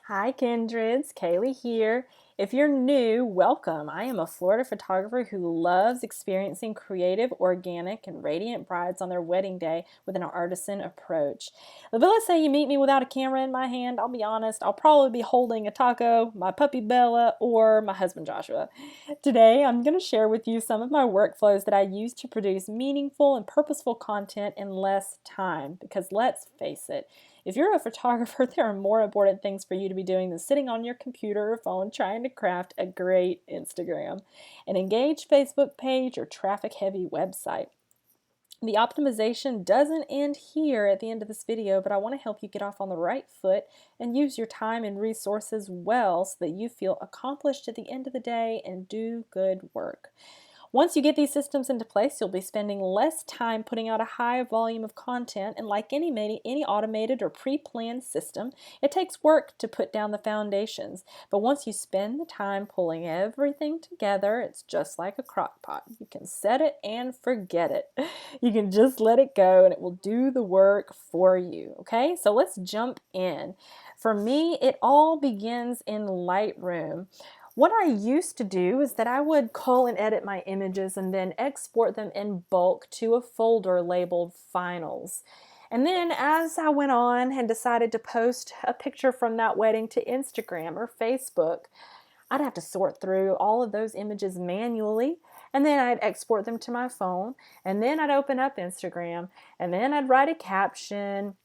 Hi, Kindreds. Kaylee here. If you're new, welcome. I am a Florida photographer who loves experiencing creative, organic, and radiant brides on their wedding day with an artisan approach. But let's say you meet me without a camera in my hand. I'll be honest, I'll probably be holding a taco, my puppy Bella, or my husband Joshua. Today, I'm going to share with you some of my workflows that I use to produce meaningful and purposeful content in less time. Because let's face it, if you're a photographer, there are more important things for you to be doing than sitting on your computer or phone trying to craft a great Instagram, an engaged Facebook page, or traffic-heavy website. The optimization doesn't end here at the end of this video, but I want to help you get off on the right foot and use your time and resources well so that you feel accomplished at the end of the day and do good work. Once you get these systems into place, you'll be spending less time putting out a high volume of content, and like any automated or pre-planned system, it takes work to put down the foundations. But once you spend the time pulling everything together, it's just like a crock pot. You can set it and forget it. You can just let it go and it will do the work for you, okay? So let's jump in. For me, it all begins in Lightroom. What I used to do is that I would cull and edit my images and then export them in bulk to a folder labeled finals. And then as I went on and decided to post a picture from that wedding to Instagram or Facebook, I'd have to sort through all of those images manually, and then I'd export them to my phone, and then I'd open up Instagram, and then I'd write a caption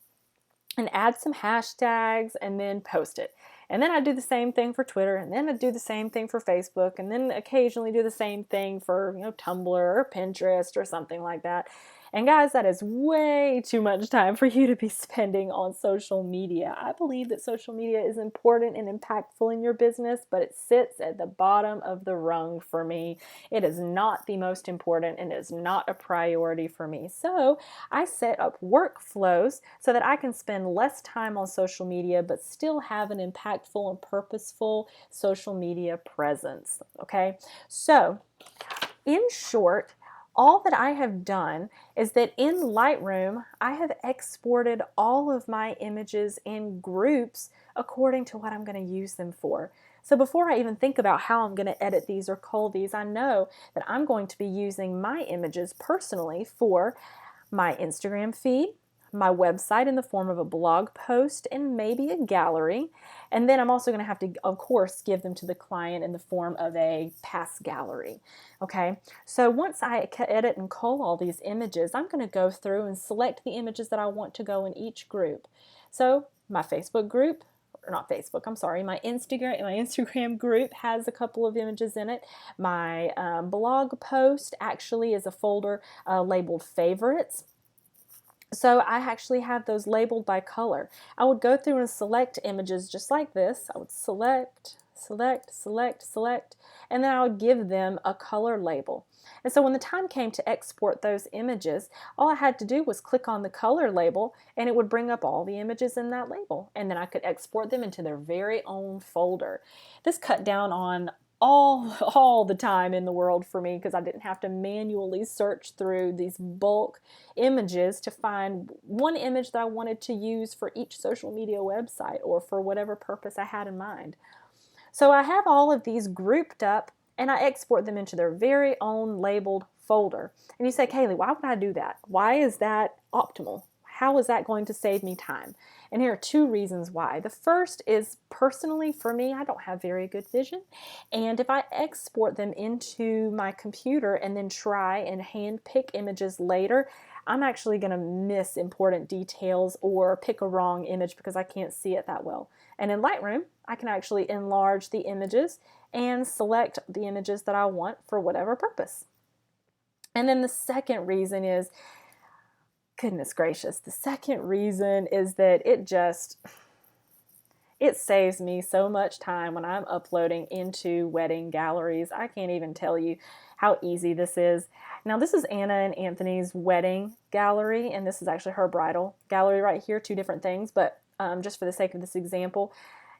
and add some hashtags and then post it. And then I'd do the same thing for Twitter, and then I'd do the same thing for Facebook, and then occasionally do the same thing for, Tumblr or Pinterest or something like that. And guys, that is way too much time for you to be spending on social media. I believe that social media is important and impactful in your business, but it sits at the bottom of the rung for me. It is not the most important and it is not a priority for me. So I set up workflows so that I can spend less time on social media but still have an impactful and purposeful social media presence. Okay, so in short, all that I have done is that in Lightroom, I have exported all of my images in groups according to what I'm going to use them for. So before I even think about how I'm going to edit these or cull these, I know that I'm going to be using my images personally for my Instagram feed, my website in the form of a blog post, and maybe a gallery. And then I'm also going to have to, of course, give them to the client in the form of a pass gallery. Okay, so once I edit and cull all these images, I'm going to go through and select the images that I want to go in each group. So my Facebook group, or not Facebook, I'm sorry, my Instagram group has a couple of images in it. My blog post actually is a folder labeled favorites. So I actually have those labeled by color. I would go through and select images just like this. I would select, select, select, select, and then I would give them a color label. And so when the time came to export those images, all I had to do was click on the color label and it would bring up all the images in that label. And then I could export them into their very own folder. This cut down on all the time in the world for me because I didn't have to manually search through these bulk images to find one image that I wanted to use for each social media website or for whatever purpose I had in mind. So I have all of these grouped up and I export them into their very own labeled folder. And you say, Kaylee, why would I do that? Why is that optimal? How is that going to save me time? And here are two reasons why. The first is personally for me, I don't have very good vision. And if I export them into my computer and then try and hand pick images later, I'm actually going to miss important details or pick a wrong image because I can't see it that well. And in Lightroom, I can actually enlarge the images and select the images that I want for whatever purpose. And then the second reason is, goodness gracious, the second reason is that it saves me so much time when I'm uploading into wedding galleries. I can't even tell you how easy this is. Now this is Anna and Anthony's wedding gallery, and this is actually her bridal gallery right here, two different things, but just for the sake of this example,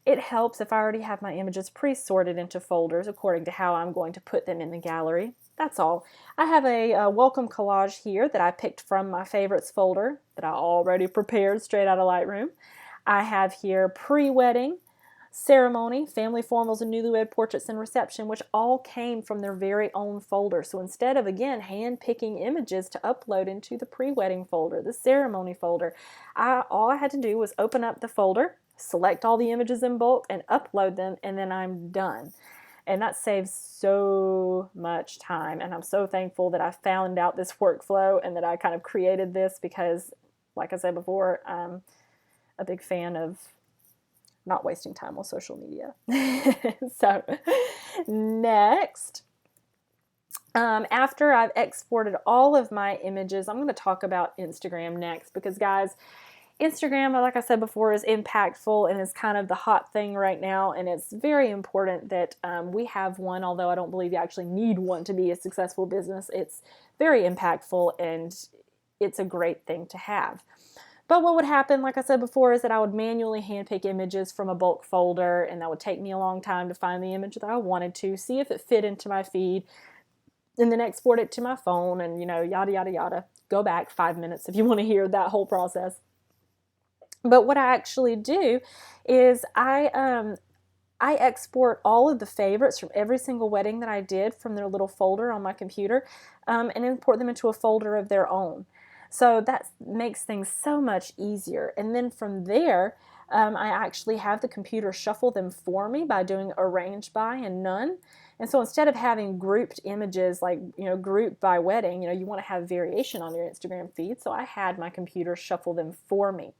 it helps if I already have my images pre-sorted into folders according to how I'm going to put them in the gallery. That's all. I have a welcome collage here that I picked from my favorites folder that I already prepared straight out of Lightroom. I have here pre-wedding, ceremony, family formals, and newlywed portraits and reception, which all came from their very own folder. So instead of, again, hand-picking images to upload into the pre-wedding folder, the ceremony folder, all I had to do was open up the folder, select all the images in bulk, and upload them, and then I'm done. And that saves so much time. And I'm so thankful that I found out this workflow and that I kind of created this because, like I said before, I'm a big fan of not wasting time on social media. So next, after I've exported all of my images, I'm going to talk about Instagram next because, guys, Instagram, like I said before, is impactful and is kind of the hot thing right now, and it's very important that we have one, although I don't believe you actually need one to be a successful business. It's very impactful and it's a great thing to have. But what would happen, like I said before, is that I would manually handpick images from a bulk folder, and that would take me a long time to find the image that I wanted to, see if it fit into my feed, and then export it to my phone, and, you know, yada, yada, yada. Go back 5 minutes if you want to hear that whole process. But what I actually do is I export all of the favorites from every single wedding that I did from their little folder on my computer and import them into a folder of their own. So that makes things so much easier. And then from there, I actually have the computer shuffle them for me by doing arrange by and none. And so instead of having grouped images, like, you know, grouped by wedding, you know, you want to have variation on your Instagram feed. So I had my computer shuffle them for me.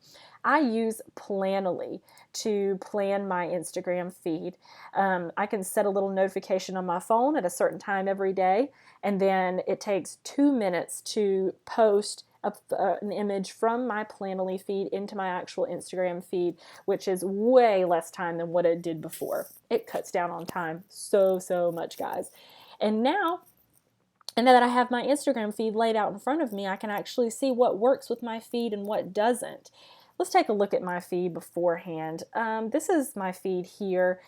I use Planoly to plan my Instagram feed. I can set a little notification on my phone at a certain time every day, and then it takes 2 minutes to post an image from my Planoly feed into my actual Instagram feed, which is way less time than what it did before. It cuts down on time so much, guys. And now that I have my Instagram feed laid out in front of me, I can actually see what works with my feed and what doesn't. Let's take a look at my feed beforehand. This is my feed here.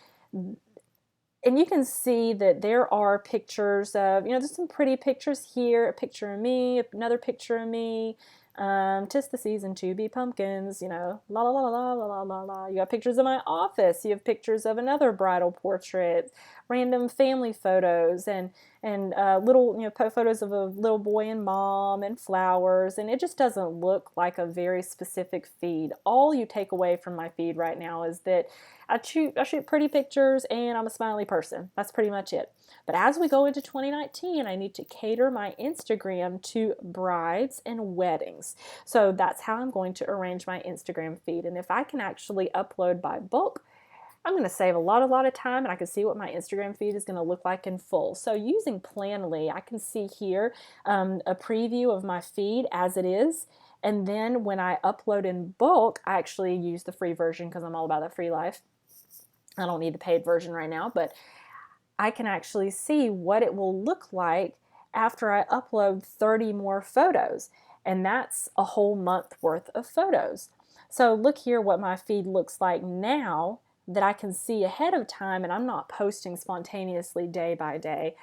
And you can see that there are pictures of, you know, there's some pretty pictures here, a picture of me, another picture of me, 'tis the season to be pumpkins, you know, la la la la la la la la. You have pictures of my office, you have pictures of another bridal portrait, random family photos, and little, you know, photos of a little boy and mom and flowers, and it just doesn't look like a very specific feed. All you take away from my feed right now is that I shoot pretty pictures and I'm a smiley person. That's pretty much it. But as we go into 2019, I need to cater my Instagram to brides and weddings. So that's how I'm going to arrange my Instagram feed. And if I can actually upload by bulk, I'm going to save a lot of time, and I can see what my Instagram feed is going to look like in full. So using Planoly, I can see here a preview of my feed as it is. And then when I upload in bulk, I actually use the free version because I'm all about the free life. I don't need the paid version right now, but I can actually see what it will look like after I upload 30 more photos. And that's a whole month worth of photos. So look here what my feed looks like now that I can see ahead of time, and I'm not posting spontaneously day by day.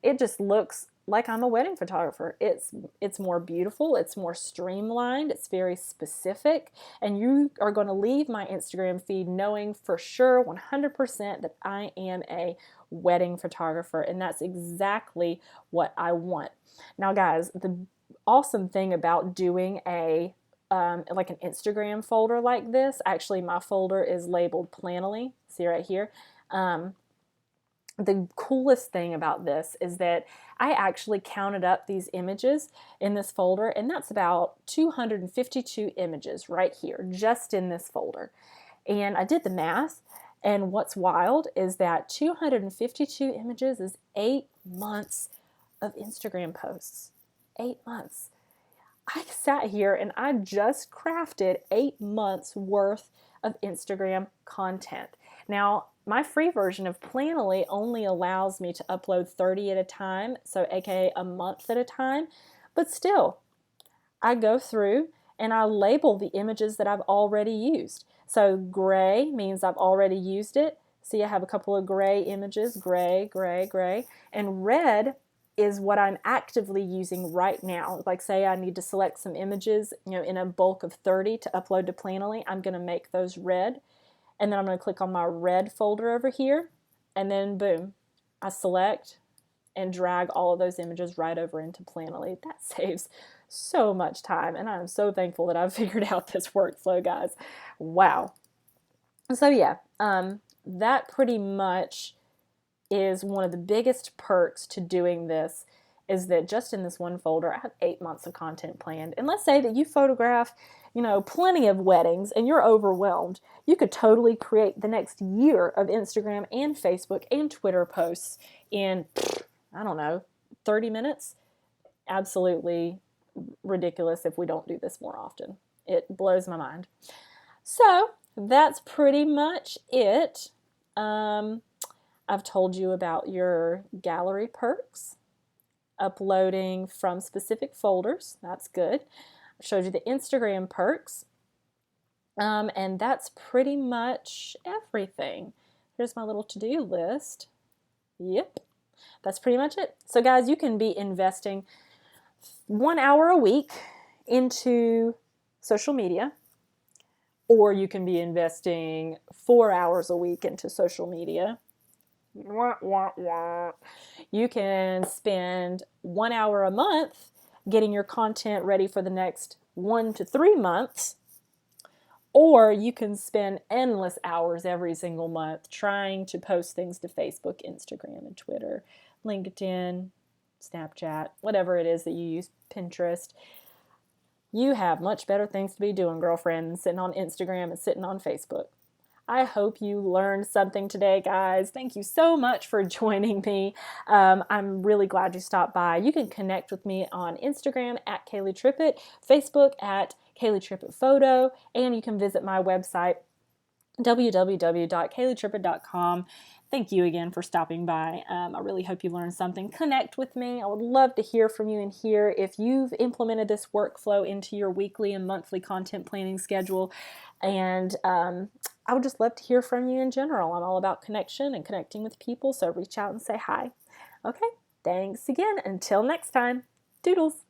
It just looks like I'm a wedding photographer. It's more beautiful, it's more streamlined, it's very specific, and you are going to leave my Instagram feed knowing for sure 100% that I am a wedding photographer, and that's exactly what I want. Now, guys, the awesome thing about doing a like an Instagram folder like this, actually my folder is labeled Planoly, see right here. The coolest thing about this is that I actually counted up these images in this folder, and that's about 252 images right here, just in this folder. And I did the math, and what's wild is that 252 images is 8 months of Instagram posts. 8 months. I sat here and I just crafted 8 months worth of Instagram content. Now, my free version of Planoly only allows me to upload 30 at a time, so aka a month at a time, but still, I go through and I label the images that I've already used. So gray means I've already used it. See, I have a couple of gray images, gray, gray, gray, and red is what I'm actively using right now. Like, say I need to select some images, you know, in a bulk of 30 to upload to Planoly, I'm going to make those red. and then I'm going to click on my red folder over here, and then boom, I select and drag all of those images right over into Planoly. That saves so much time, and I'm so thankful that I've figured out this workflow, guys. Wow. So yeah, that pretty much is one of the biggest perks to doing this, is that just in this one folder, I have 8 months of content planned. And let's say that you photograph, plenty of weddings and you're overwhelmed. You could totally create the next year of Instagram and Facebook and Twitter posts in, I don't know, 30 minutes. Absolutely ridiculous if we don't do this more often. It blows my mind. So that's pretty much it. I've told you about your gallery perks, uploading from specific folders. That's good. I showed you the Instagram perks. And that's pretty much everything. Here's my little to-do list. Yep, that's pretty much it. So guys, you can be investing 1 hour a week into social media, or you can be investing 4 hours a week into social media. You can spend 1 hour a month getting your content ready for the next 1 to 3 months, or you can spend endless hours every single month trying to post things to Facebook, Instagram, and Twitter, LinkedIn, Snapchat, whatever it is that you use, Pinterest. You have much better things to be doing, girlfriend, than sitting on Instagram and sitting on Facebook. I hope you learned something today, guys. Thank you so much for joining me. I'm really glad you stopped by. You can connect with me on Instagram at Kaylee Trippett, Facebook at Kaylee Trippett Photo, and you can visit my website, www.kayleetrippett.com. Thank you again for stopping by. I really hope you learned something. Connect with me. I would love to hear from you and hear if you've implemented this workflow into your weekly and monthly content planning schedule. And I would just love to hear from you in general. I'm all about connection and connecting with people, so reach out and say hi. Okay, thanks again. Until next time, doodles.